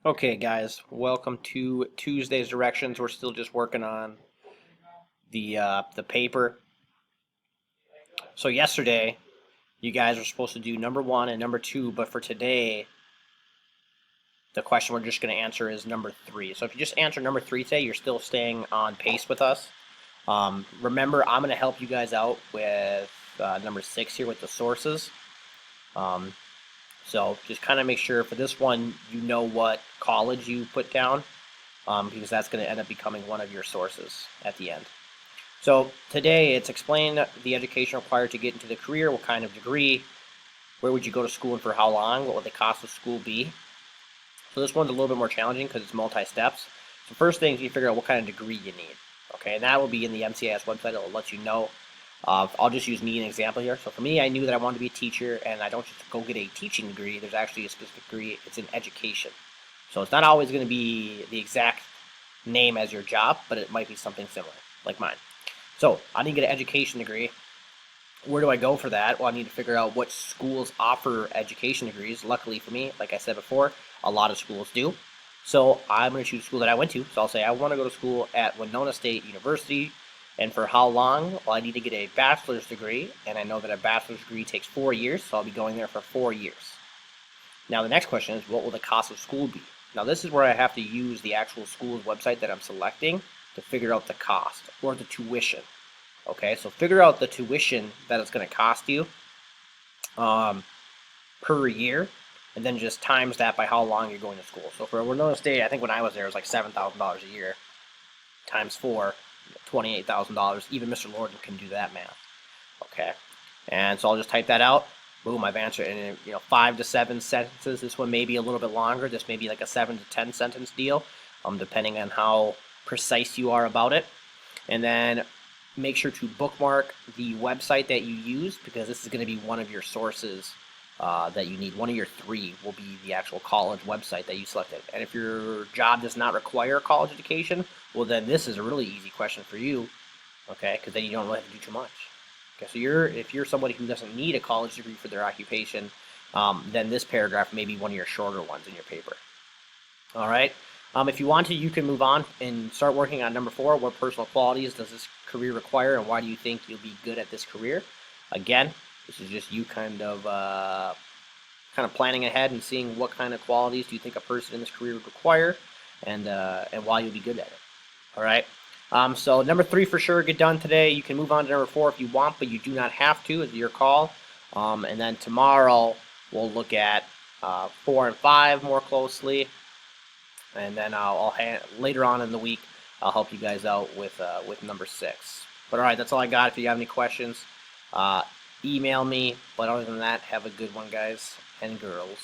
Okay, guys, welcome to Tuesday's directions. We're still just working on the paper. So yesterday, you guys were supposed to do number one and number two, but for today, the question we're just going to answer is number three. So if you just answer number three today, you're still staying on pace with us. Remember, I'm going to help you guys out with number six here with the sources. Um, so just kind of make sure for this one, you know what college you put down. Because that's going to end up becoming one of your sources at the end. So today it's explain the education required to get into the career, what kind of degree, where would you go to school and for how long, what would the cost of school be. So this one's a little bit more challenging because it's multi-steps. So first thing is you figure out what kind of degree you need. Okay, and that will be in the MCIS website. It'll let you know. I'll just use me an example here. So for me, I knew that I wanted to be a teacher, and I don't just go get a teaching degree. There's actually a specific degree. It's in education. So it's not always going to be the exact name as your job, but it might be something similar, like mine. So I need to get an education degree. Where do I go for that? Well, I need to figure out what schools offer education degrees. Luckily for me, like I said before, a lot of schools do. So I'm going to choose a school that I went to. So I'll say I want to go to school at Winona State University. And for how long? Well, I need to get a bachelor's degree. And I know that a bachelor's degree takes 4 years. So I'll be going there for 4 years. Now the next question is, what will the cost of school be? Now this is where I have to use the actual school's website that I'm selecting to figure out the cost or the tuition. Okay, so figure out the tuition that it's going to cost you per year, and then just times that by how long you're going to school. So for Winona State, I think when I was there, it was like $7,000 a year times 4, $28,000. Even Mr. Lorden can do that math. Okay, and so I'll just type that out. Boom, I've answered in 5 to 7 sentences. This one may be a little bit longer. This may be like a 7 to 10 sentence deal, depending on how precise you are about it. And then make sure to bookmark the website that you use, because this is going to be one of your sources that you need. One of your 3 will be the actual college website that you selected. And if your job does not require college education, well then this is a really easy question for you, okay? Because then you don't really have to do too much. Okay, so if you're somebody who doesn't need a college degree for their occupation, then this paragraph may be one of your shorter ones in your paper. All right. If you want to, you can move on and start working on number 4. What personal qualities does this career require, and why do you think you'll be good at this career? Again, this is just you kind of planning ahead and seeing what kind of qualities do you think a person in this career would require, and why you'll be good at it. All right. So number 3 for sure, get done today. You can move on to number 4 if you want, but you do not have to. It's your call. And then tomorrow we'll look at 4 and 5 more closely, and then later on in the week I'll help you guys out with number 6. But all right, that's all I got. If you have any questions, email me. But other than that, have a good one, guys and girls.